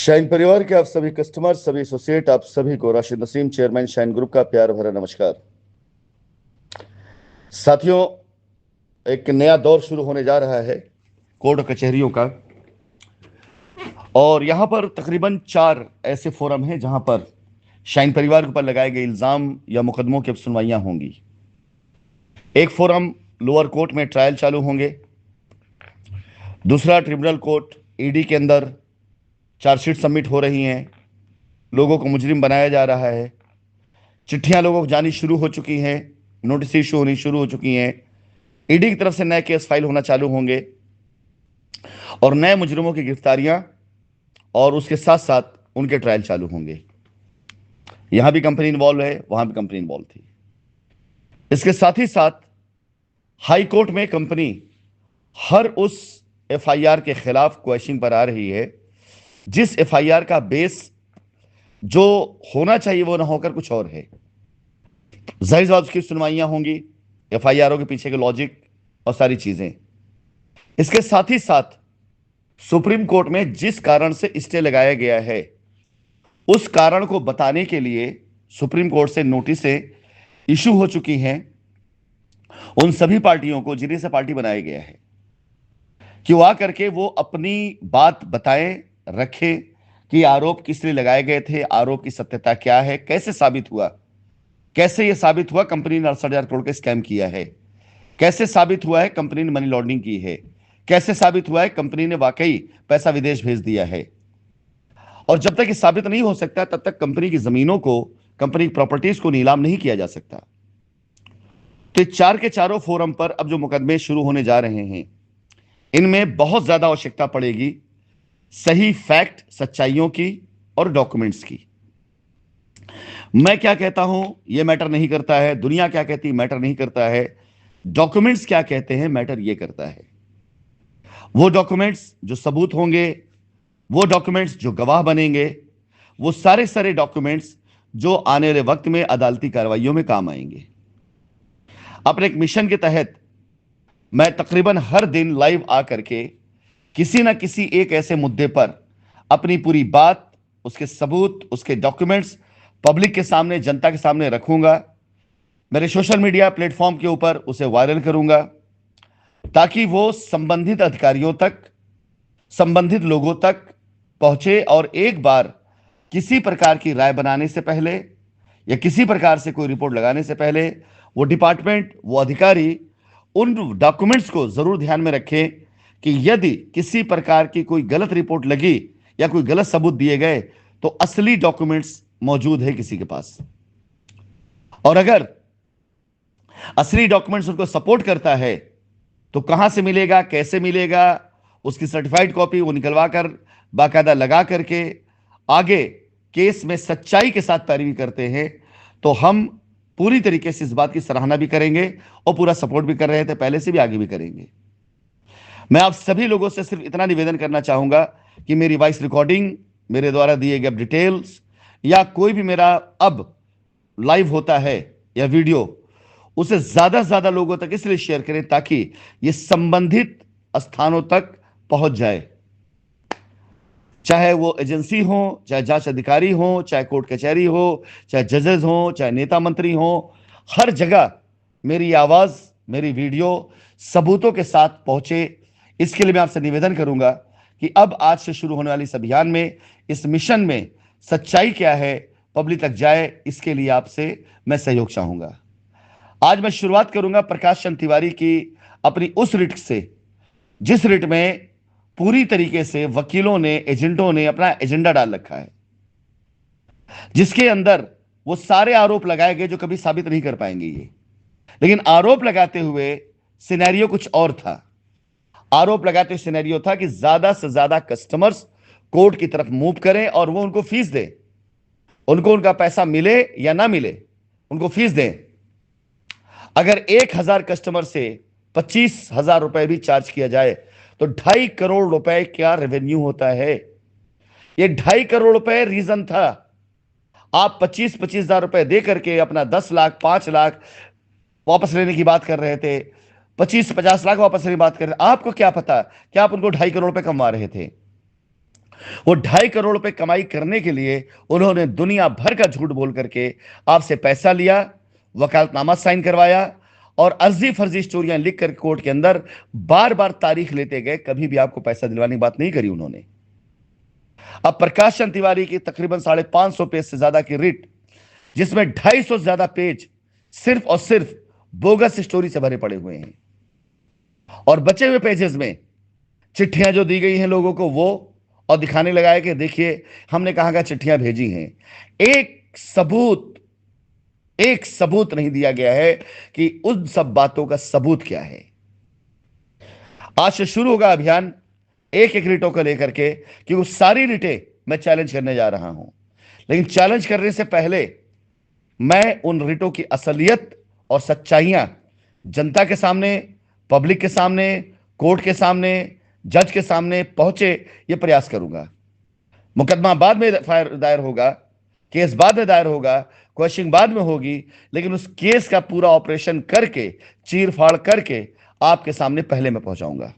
Shine परिवार के आप सभी कस्टमर, सभी एसोसिएट, आप सभी को Rashid Naseem, chairman shine group का प्यार भरा नमस्कार। साथियों, एक नया दौर शुरू होने जा रहा है कोर्ट कचहरियों का, और यहां पर तकरीबन 4 ऐसे फोरम हैं जहां पर शाइन परिवार के ऊपर लगाए गए इल्जाम या मुकदमों की सुनवाइयां होंगी। एक फोरम लोअर कोर्ट में ट्रायल चालू होंगे, दूसरा ट्रिब्यूनल कोर्ट ईडी के अंदर चार्जशीट सबमिट हो रही हैं, लोगों को मुजरिम बनाया जा रहा है, चिट्ठियां लोगों को जानी शुरू हो चुकी हैं, नोटिस इशू होनी शुरू हो चुकी हैं, ईडी की तरफ से नए केस फाइल होना चालू होंगे और नए मुजरिमों की गिरफ्तारियां और उसके साथ साथ उनके ट्रायल चालू होंगे। यहां भी कंपनी इन्वॉल्व है, वहां भी कंपनी इन्वॉल्व थी। इसके साथ ही साथ हाई कोर्ट में कंपनी हर उस एफआईआर के खिलाफ क्वेश्चन पर आ रही है जिस एफआईआर का बेस जो होना चाहिए वो ना होकर कुछ और है। जाहिर बात उसकी सुनवाइयां होंगी, एफआईआर के पीछे के लॉजिक और सारी चीजें। इसके साथ ही साथ सुप्रीम कोर्ट में जिस कारण से स्टे लगाया गया है उस कारण को बताने के लिए सुप्रीम कोर्ट से नोटिसें इशू हो चुकी हैं उन सभी पार्टियों को जिन्हें से पार्टी बनाया गया है कि वो आकर के वो अपनी बात बताएं, रखें कि आरोप किस लिए लगाए गए थे, आरोप की सत्यता क्या है, कैसे साबित हुआ, कैसे यह साबित हुआ कंपनी ने 68,000 करोड़ का स्कैम किया है, कैसे साबित हुआ है कंपनी ने मनी लॉन्ड्रिंग की है, कैसे साबित हुआ है कंपनी ने वाकई पैसा विदेश भेज दिया है। और जब तक ये साबित नहीं हो सकता तब तक कंपनी की जमीनों को, कंपनी की प्रॉपर्टीज को नीलाम नहीं किया जा सकता। तो 4 के चारों फोरम पर अब जो मुकदमे शुरू होने जा रहे हैं इनमें बहुत ज्यादा आवश्यकता पड़ेगी सही फैक्ट, सच्चाइयों की और डॉक्यूमेंट्स की। मैं क्या कहता हूं यह मैटर नहीं करता है, दुनिया क्या कहती है मैटर नहीं करता है, डॉक्यूमेंट्स क्या कहते हैं मैटर यह करता है। वो डॉक्यूमेंट्स जो सबूत होंगे, वो डॉक्यूमेंट्स जो गवाह बनेंगे, वो सारे सारे डॉक्यूमेंट्स जो आने वाले वक्त में अदालती कार्रवाइयों में काम आएंगे। अपने एक मिशन के तहत मैं तकरीबन हर दिन लाइव आकर के किसी ना किसी एक ऐसे मुद्दे पर अपनी पूरी बात, उसके सबूत, उसके डॉक्यूमेंट्स पब्लिक के सामने, जनता के सामने रखूंगा। मेरे सोशल मीडिया प्लेटफॉर्म के ऊपर उसे वायरल करूंगा ताकि वो संबंधित अधिकारियों तक, संबंधित लोगों तक पहुंचे और एक बार किसी प्रकार की राय बनाने से पहले या किसी प्रकार से कोई रिपोर्ट लगाने से पहले वो डिपार्टमेंट, वो अधिकारी उन डॉक्यूमेंट्स को जरूर ध्यान में रखें कि यदि किसी प्रकार की कोई गलत रिपोर्ट लगी या कोई गलत सबूत दिए गए तो असली डॉक्यूमेंट्स मौजूद है किसी के पास, और अगर असली डॉक्यूमेंट्स उनको सपोर्ट करता है तो कहां से मिलेगा, कैसे मिलेगा, उसकी सर्टिफाइड कॉपी वो निकलवा कर बाकायदा लगा करके आगे केस में सच्चाई के साथ पैरवी करते हैं तो हम पूरी तरीके से इस बात की सराहना भी करेंगे और पूरा सपोर्ट भी कर रहे थे पहले से, भी आगे भी करेंगे। मैं आप सभी लोगों से सिर्फ इतना निवेदन करना चाहूंगा कि मेरी वॉइस रिकॉर्डिंग, मेरे द्वारा दिए गए डिटेल्स या कोई भी मेरा अब लाइव होता है या वीडियो, उसे ज्यादा से ज्यादा लोगों तक इसलिए शेयर करें ताकि यह संबंधित स्थानों तक पहुंच जाए, चाहे वो एजेंसी हो, चाहे जांच अधिकारी हो, चाहे कोर्ट कचहरी हो, चाहे जजेस हो, चाहे नेता मंत्री हो, हर जगह मेरी आवाज, मेरी वीडियो सबूतों के साथ पहुंचे। इसके लिए मैं आपसे निवेदन करूंगा कि अब आज से शुरू होने वाली इस अभियान में, इस मिशन में सच्चाई क्या है पब्लिक तक जाए, इसके लिए आपसे मैं सहयोग चाहूंगा। आज मैं शुरुआत करूंगा प्रकाश चंद तिवारी की अपनी उस रिट से जिस रिट में पूरी तरीके से वकीलों ने, एजेंटों ने अपना एजेंडा डाल रखा है, जिसके अंदर वो सारे आरोप लगाए गए जो कभी साबित नहीं कर पाएंगे ये, लेकिन आरोप लगाते हुए सिनेरियो कुछ और था। आरोप लगाते हुए सिनेरियो था कि ज्यादा से ज्यादा कस्टमर्स कोर्ट की तरफ मूव करें और वो उनको फीस दें, उनको उनका पैसा मिले या ना मिले, उनको फीस दें। अगर 1,000 कस्टमर से 25,000 रुपए भी चार्ज किया जाए तो 2.5 करोड़ रुपए क्या रेवेन्यू होता है। ये 2.5 करोड़ रुपए रीजन था। आप 25,000 रुपए दे करके अपना 10 लाख, 5 लाख वापस लेने की बात कर रहे थे, 25-50 लाख वापस लेने की बात कर रहे थे। आपको क्या पता क्या आप उनको 2.5 करोड़ रुपए कमा रहे थे। वो 2.5 करोड़ रुपए कमाई करने के लिए उन्होंने दुनिया भर का झूठ बोल करके आपसे पैसा लिया, वकालतनामा साइन करवाया और अर्जी फर्जी स्टोरियां लिख कर कोर्ट के अंदर बार बार तारीख लेते गए। कभी भी आपको पैसा दिलवाने की बात नहीं करी उन्होंने। अब प्रकाश चंद तिवारी की तकरीबन 550 पेज से ज्यादा की रिट, जिसमें 250 से ज्यादा पेज सिर्फ और सिर्फ बोगस स्टोरी से भरे पड़े हुए हैं, और बचे हुए पेजेस में चिट्ठियां जो दी गई हैं लोगों को वो, और दिखाने लगा है कि देखिए हमने कहां कहां चिट्ठियां भेजी हैं। एक सबूत नहीं दिया गया है कि उन सब बातों का सबूत क्या है। आज से शुरू होगा अभियान एक एक रिटों को लेकर के, कि वो सारी रिटें मैं चैलेंज करने जा रहा हूं। लेकिन चैलेंज करने से पहले मैं उन रिटों की असलियत और सच्चाइयां जनता के सामने, पब्लिक के सामने, कोर्ट के सामने, जज के सामने पहुंचे, यह प्रयास करूंगा। मुकदमा बाद में दायर होगा, केस बाद में दायर होगा, क्वेश्चनिंग बाद में होगी, लेकिन उस केस का पूरा ऑपरेशन करके, चीर फाड़ करके आपके सामने पहले मैं पहुंचाऊंगा।